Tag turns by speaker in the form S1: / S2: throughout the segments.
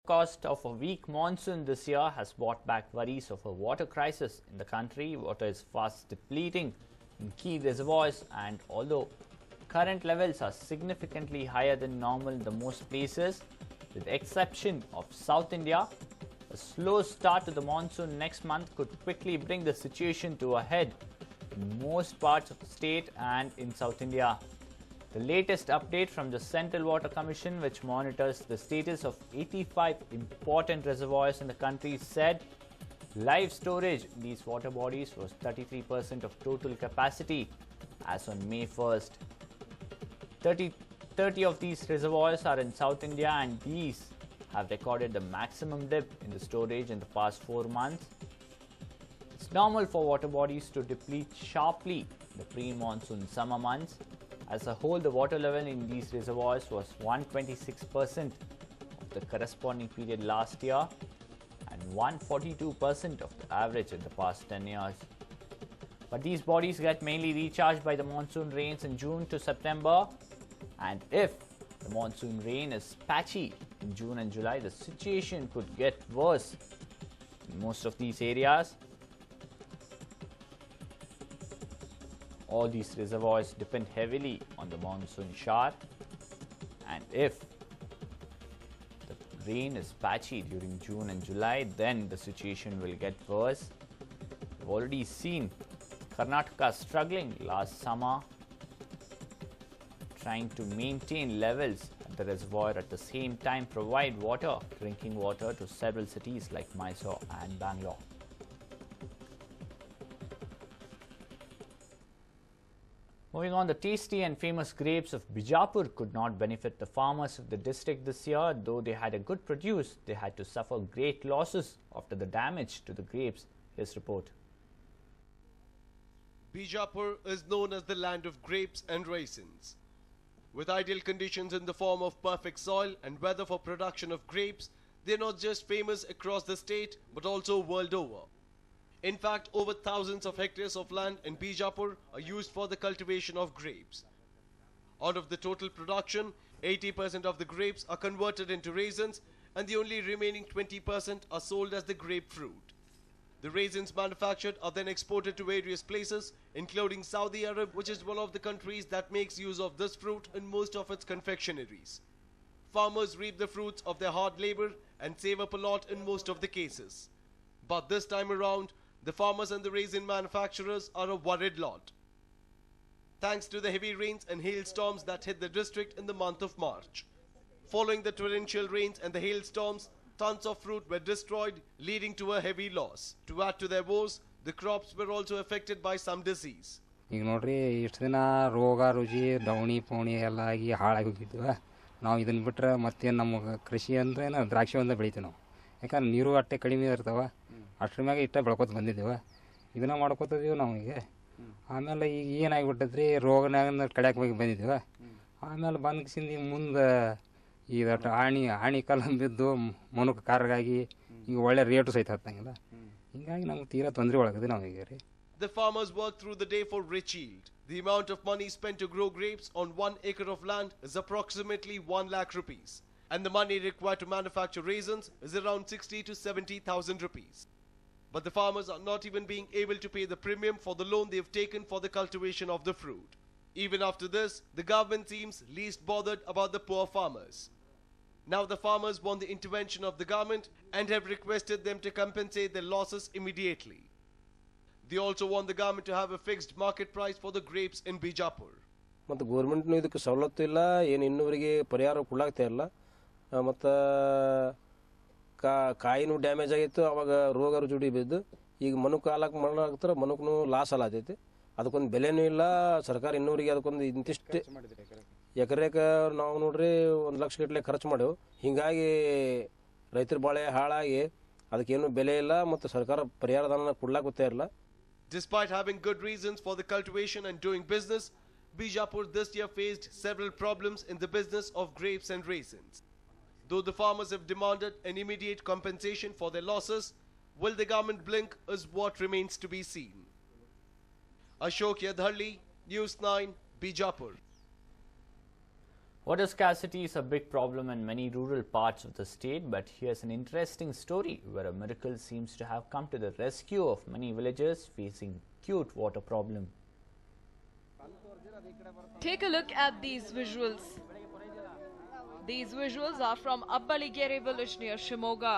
S1: forecast of a weak monsoon this year has brought back worries of a water crisis in the country. Water is fast depleting in key reservoirs, and although current levels are significantly higher than normal in the most places, with the exception of South India, a slow start to the monsoon next month could quickly bring the situation to a head in most parts of the state and in South India. The latest update from the Central Water Commission, which monitors the status of 85 important reservoirs in the country, said live storage in these water bodies was 33% of total capacity as on May 1st. 30 of these reservoirs are in South India, and these have recorded the maximum dip in the storage in the past 4 months. It's normal for water bodies to deplete sharply in the pre-monsoon summer months. As a whole, the water level in these reservoirs was 126% of the corresponding period last year and 142% of the average in the past 10 years. But these bodies get mainly recharged by the monsoon rains in June to September, and if the monsoon rain is patchy in June and July, the situation could get worse in most of these areas. All these reservoirs depend heavily on the monsoon shower, and if the rain is patchy during June and July, then the situation will get worse. We've already seen Karnataka struggling last summer, trying to maintain levels at the reservoir at the same time provide drinking water to several cities like Mysore and Bangalore. Moving on, the tasty and famous grapes of Bijapur could not benefit the farmers of the district this year. Though they had a good produce, they had to suffer great losses after the damage to the grapes. His report.
S2: Bijapur is known as the land of grapes and raisins. With ideal conditions in the form of perfect soil and weather for production of grapes, they are not just famous across the state but also world over. In fact, over thousands of hectares of land in Bijapur are used for the cultivation of grapes. Out of the total production, 80% of the grapes are converted into raisins, and the only remaining 20% are sold as the grapefruit. The raisins manufactured are then exported to various places, including Saudi Arabia, which is one of the countries that makes use of this fruit in most of its confectionaries. Farmers reap the fruits of their hard labor and save up a lot in most of the cases. But this time around, the farmers and the raisin manufacturers are a worried lot. Thanks to the heavy rains and hailstorms that hit the district in the month of March. Following the torrential rains and the hailstorms, tons of fruit were destroyed, leading to a heavy loss. To add to their woes, the crops were also affected by some disease.
S3: ಈಗ ನೋಡ್ರಿ ಇಷ್ಟು ದಿನ ರೋಗ ರುಜಿ ದವಣಿ ಪೋಣಿ ಎಲ್ಲ ಆಗಿ ಹಾಳಾಗಿ ಹೋಗಿದ್ವಿ. ನಾವು ಇದನ್ನು ಬಿಟ್ಟರೆ ಮತ್ತೇನು ನಮಗೆ ಕೃಷಿ ಅಂದರೆ ದ್ರಾಕ್ಷಿ ಒಂದೇ ಬೆಳಿತೀವಿ ನಾವು. ಯಾಕಂದ್ರೆ ನೀರು ಅಟ್ಟೆ ಕಡಿಮೆ ಇರ್ತಾವೆ, ಅಷ್ಟ್ರ ಮ್ಯಾಗ ಇಷ್ಟ ಬೆಳ್ಕೊತ ಬಂದಿದ್ದೇವೆ. ಇದನ್ನ ಮಾಡ್ಕೊತಿದ್ದೀವಿ ನಾವು ಈಗ. ಆಮೇಲೆ ಈಗ ಏನಾಗಿಬಿಟ್ಟದ್ರಿ, ರೋಗನಾಗ ಕಡ್ಯಾಕೆ ಹೋಗಿ ಬಂದಿದ್ದೇವೆ. ಆಮೇಲೆ ಬಂದ್ಕಿಸಿಂದ ಮುಂದೆ ಇದಟ್ಟು ಆಣಿ ಕಲ್ಲ ಬಿದ್ದು ಮನುಕ ಕಾರ್ಗಾಗಿ ಈಗ ಒಳ್ಳೆ ರೇಟು ಸಹಿತ ಹತ್ತಂಗಿಲ್ಲ. ಹಿಂಗಾಗಿ ನಮ್ಗೆ ತೀರಾ ತೊಂದರೆ ಒಳಗದೆ ನಾವು ಈಗ ರೀ.
S2: The farmers work through the day for rich yield. The amount of money spent to grow grapes on 1 acre of land is approximately 1 lakh rupees. And the money required to manufacture raisins is around 60 to 70,000 rupees. But the farmers are not even being able to pay the premium for the loan they have taken for the cultivation of the fruit. Even after this, the government seems least bothered about the poor farmers. Now the farmers want the intervention of the government and have requested them to compensate their losses immediately. They also want the government to have a fixed market price for the grapes in Bijapur.
S4: ಮತ್ತು ಗೌರ್ಮೆಂಟ್ನೂ ಇದಕ್ಕೆ ಸವಲತ್ತು ಇಲ್ಲ, ಏನು ಇನ್ನೂವರೆಗೆ ಪರಿಹಾರ ಕೊಡಲಾಗ್ತಾ ಇಲ್ಲ. ಮತ್ತು ಕಾಯಿನೂ damage ಆಗಿತ್ತು, ಅವಾಗ ರೋಗ ರುಜುಡಿ ಬಿದ್ದು ಈಗ ಮನುಕ್ ಹಾಲಕ್ಕೆ ಮಾಡಲಾಗ್ತಾರೆ, ಮನುಕ್ನು ಲಾಸ್ ಆಲತೈತಿ. ಅದಕ್ಕೊಂದು ಬೆಲೆನೂ ಇಲ್ಲ. ಸರ್ಕಾರ ಇನ್ನೂವರೆಗೆ ಅದಕ್ಕೊಂದು ಇಂತಿಷ್ಟು ಎಕರೆಗೆ ನಾವು ನೋಡ್ರಿ 1 ಲಕ್ಷ ಗಟ್ಟಲೆ ಖರ್ಚು ಮಾಡೇವು. ಹೀಗಾಗಿ ರೈತರ ಬಾಳೆ ಹಾಳಾಗಿ ಅದಕ್ಕೇನು ಬೆಲೆ ಇಲ್ಲ ಮತ್ತು ಸರ್ಕಾರ ಪರಿಹಾರಧನ ಕೊಡ್ಲಾಗುತ್ತಾ ಇಲ್ಲ.
S2: Despite having good reasons for the cultivation and doing business, Bijapur this year faced several problems in the business of grapes and raisins. Though the farmers have demanded an immediate compensation for their losses, will the government blink is what remains to be seen. Ashok Yadhalli, News 9, Bijapur.
S1: Water scarcity is a big problem in many rural parts of the state, but here's an interesting story where a miracle seems to have come to the rescue of many villagers facing acute water problem.
S5: Take a look at these visuals. These visuals are from Abbaligere village near Shimoga.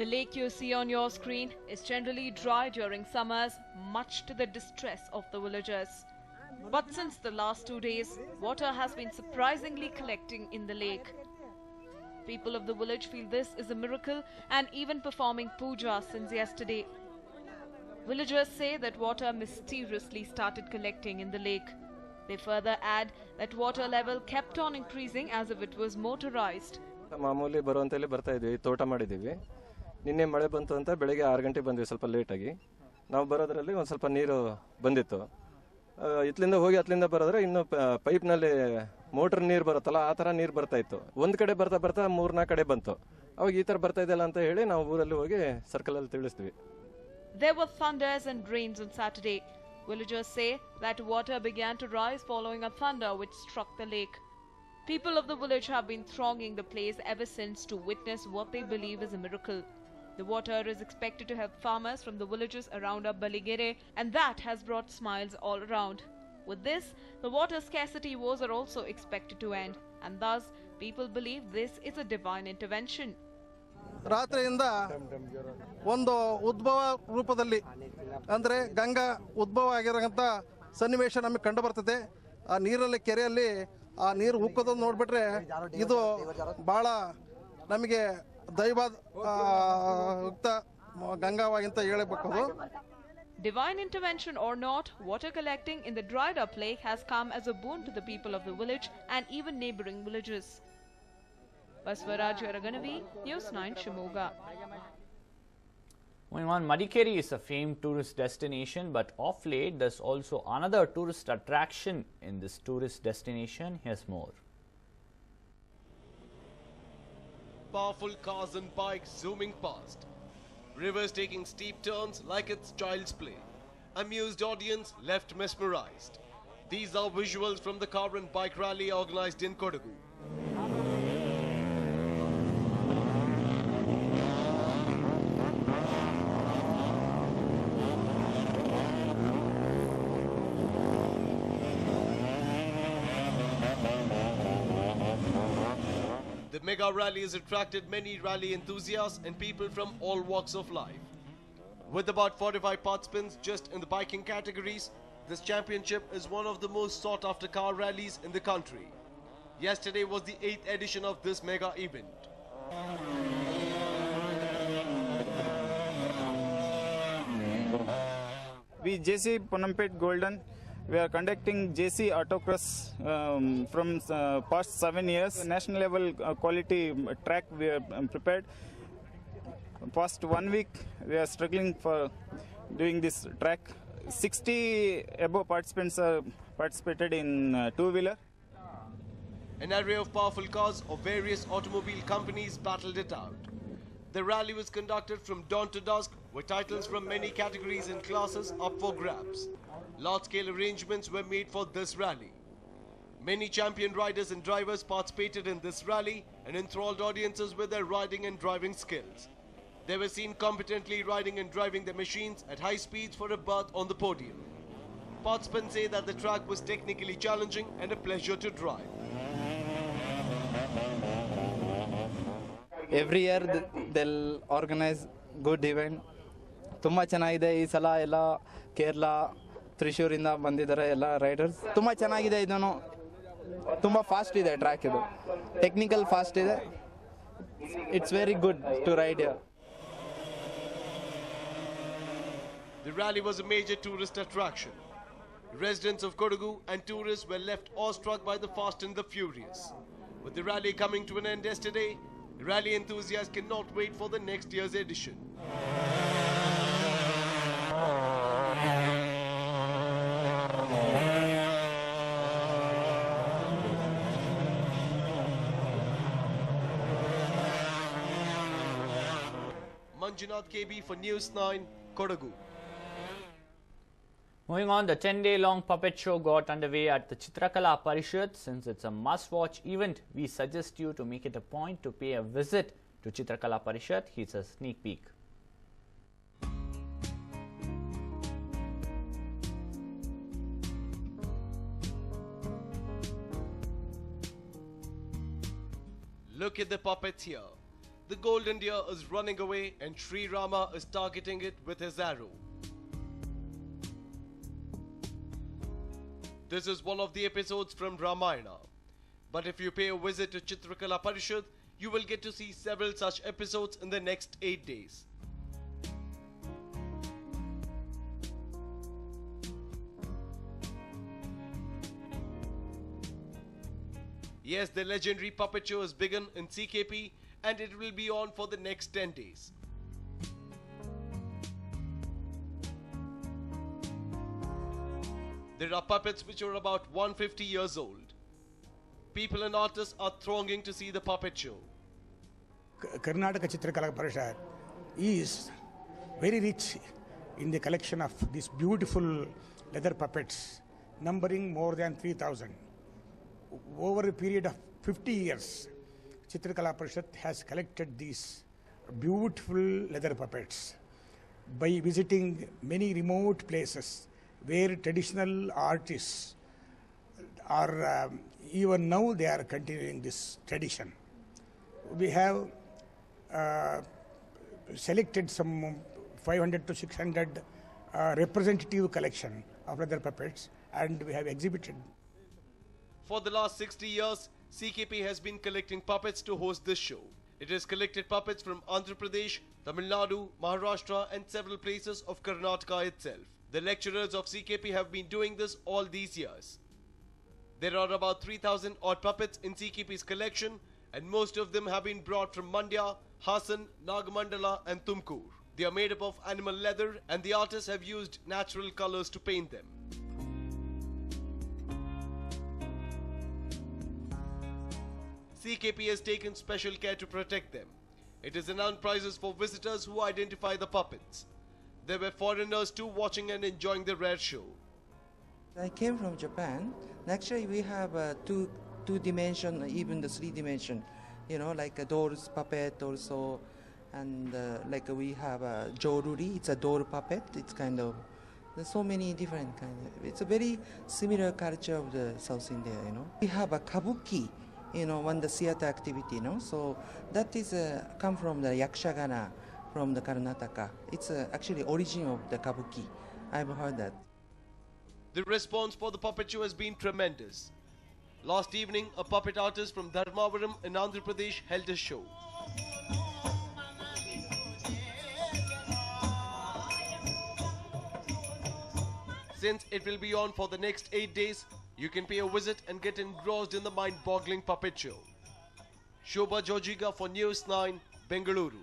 S5: The lake you see on your screen is generally dry during summers, much to the distress of the villagers. But since the last 2 days, water has been surprisingly collecting in the lake. People of the village feel this is a miracle and even performing puja since yesterday. Villagers say that water mysteriously started collecting in the lake. They further add that water level kept on increasing as if it was motorized.
S6: ಮಾಮೂಲಿ ಬರುವಂತಲ್ಲಿ ಬರ್ತಾ ಇದ್ವಿ, ತೋಟ ಮಾಡಿದ್ದೀವಿ. ನಿನ್ನೆ ಮಳೆ ಬಂತು ಅಂತ ಬೆಳಗ್ಗೆ 6 ಗಂಟೆಗೆ ಬಂದ್ವಿ, ಸ್ವಲ್ಪ ಲೇಟಾಗಿ. ನಾವು ಬರೋದ್ರಲ್ಲಿ ಒಂದು ಸ್ವಲ್ಪ ನೀರು ಬಂದಿತ್ತು. ಇತ್ಲಿಂದ ಹೋಗಿ ಅತ್ಲಿಂದ ಬರೋದ್ರೆ ಇನ್ನು ಪೈಪ್ನಲ್ಲಿ ಮೋಟರ್ ನೀರು ಬರುತ್ತಲ್ಲ, ಆ ಥರ ನೀರು ಬರ್ತಾ ಇತ್ತು. ಒಂದು ಕಡೆ ಬರ್ತಾ ಬರ್ತಾ 3-4 ಕಡೆ ಬಂತು. ಅವಾಗ ಈ ಥರ ಬರ್ತಾ ಇದೆಯಲ್ಲ ಅಂತ ಹೇಳಿ ನಾವು ಊರಲ್ಲಿ ಹೋಗಿ ಸರ್ಕಲಲ್ಲಿ ತಿಳಿಸ್ತೀವಿ.
S5: There were thunders and rains on Saturday. Villagers say that water began to rise following a thunder which struck the lake. People of the village have been thronging the place ever since to witness what they believe is a miracle. The water is expected to help farmers from the villages around Abbaligere, and that has brought smiles all around. With this, the water scarcity woes are also expected to end, and thus people believe this is a divine intervention.
S7: ರಾತ್ರಿಯಿಂದ ಒಂದು ಉದ್ಭವ ರೂಪದಲ್ಲಿ ಅಂದರೆ ಗಂಗಾ ಉದ್ಭವ ಆಗಿರೋಂಥ ಸನ್ನಿವೇಶ ನಮಗೆ ಕಂಡು ಬರ್ತದೆ. ಆ ನೀರಲ್ಲಿ ಕೆರೆಯಲ್ಲಿ ಆ ನೀರು ಉಕ್ಕೋದನ್ನು ನೋಡಿಬಿಟ್ರೆ ಇದು ಭಾಳ ನಮಗೆ ದೈವಯುಕ್ತ ಗಂಗಾವಾಗಿಂತ ಹೇಳಬೇಕು.
S5: Divine intervention or not, water collecting in the dried up lake has come as a boon to the people of the village and even neighboring villages. Baswaraj Yaraganavi, News9, Shimoga.
S1: Moving on, Madikeri is a famed tourist destination, but of late there's also another tourist attraction in this tourist destination. Here's more.
S2: Powerful cars and bikes zooming past. Rivers taking steep turns like it's child's play. Amused audience left mesmerized. These are visuals from the car and bike rally organized in Kodagu. The mega rally has attracted many rally enthusiasts and people from all walks of life. With about 45 participants just in the biking categories, this championship is one of the most sought after car rallies in the country. Yesterday was the 8th edition of this mega event.
S8: We JC Ponampet Golden. We are conducting JC Autocross from past 7 years. National level quality track we are prepared. Past 1 week we are struggling for doing this track. 60 above participants are participated in two-wheeler.
S2: An array of powerful cars of various automobile companies battled it out. The rally was conducted from dawn to dusk with titles from many categories and classes up for grabs. Large-scale arrangements were made for this rally. Many champion riders and drivers participated in this rally and enthralled audiences with their riding and driving skills. They were seen competently riding and driving their machines at high speeds for a berth on the podium. Participants say that the track was technically challenging and a pleasure to drive.
S9: Every year they'll organize good event. ತುಂಬಾ ಚೆನ್ನಾಗಿದೆ ಈ ಸಲ ಎಲ್ಲ ಕೇರಳ ತ್ರಿಶೂರಿಂದ ಬಂದಿದ್ದಾರೆ ಎಲ್ಲ Riders. ತುಂಬಾ ಚೆನ್ನಾಗಿದೆ ಇದನ್ನು. ತುಂಬಾ ಫಾಸ್ಟ್ ಇದೆ ಟ್ರ್ಯಾಕ್ ಇದು. ಟೆಕ್ನಿಕಲ್ ಫಾಸ್ಟ್ ಇದೆ. It's very good to ride here.
S2: The rally was a major tourist attraction. Residents of Kodagu and tourists were left awestruck by the fast and the furious. With the rally coming to an end yesterday, rally enthusiasts cannot wait for the next year's edition. Manjunath KB for News 9, Kodagu.
S1: Moving on, the 10-day-long puppet show got underway at the Chitrakala Parishad. Since it's a must-watch event, we suggest you to make it a point to pay a visit to Chitrakala Parishad. Here's a sneak peek.
S2: Look at the puppets here. The golden deer is running away and Sri Rama is targeting it with his arrow. This is one of the episodes from Ramayana. But if you pay a visit to Chitrakala Parishad, you will get to see several such episodes in the next 8 days. Yes, the legendary puppet show has begun in CKP and it will be on for the next 10 days. There are puppets which are about 150 years old. People and artists are thronging to see the puppet show.
S10: Karnataka Chitrakala Parishad is very rich in the collection of these beautiful leather puppets, numbering more than 3,000. Over a period of 50 years, Chitrakala Parishad has collected these beautiful leather puppets by visiting many remote places where traditional artists are, even now they are continuing this tradition. We have selected some 500 to 600 representative collection of leather puppets and we have exhibited.
S2: For the last 60 years, CKP has been collecting puppets to host this show. It has collected puppets from Andhra Pradesh, Tamil Nadu, Maharashtra and several places of Karnataka itself. The lecturers of CKP have been doing this all these years. There are about 3,000 odd puppets in CKP's collection and most of them have been brought from Mandya, Hassan, Nagamandala and Tumkur. They are made up of animal leather and the artists have used natural colors to paint them. CKP has taken special care to protect them. It has announced prizes for visitors who identify the puppets. There were foreigners too watching and enjoying the rare show.
S11: I came from Japan. Actually, we have two-dimension, even the three-dimension. You know, like a doll's puppet also, and like we have a joruri. It's a doll puppet. It's kind of there's so many different kind of. It's a very similar culture of the South India. You know, we have a kabuki. You know, when the theater activity. You know, so that is come from the yakshagana. From the Karnataka. It's actually origin of the kabuki. I've heard that.
S2: The response for the puppet show has been tremendous. Last evening, a puppet artist from Dharmavaram in Andhra Pradesh held a show. Since it will be on for the next 8 days, you can pay a visit and get engrossed in the mind-boggling puppet show. Shobha Jojiga for News 9, Bengaluru.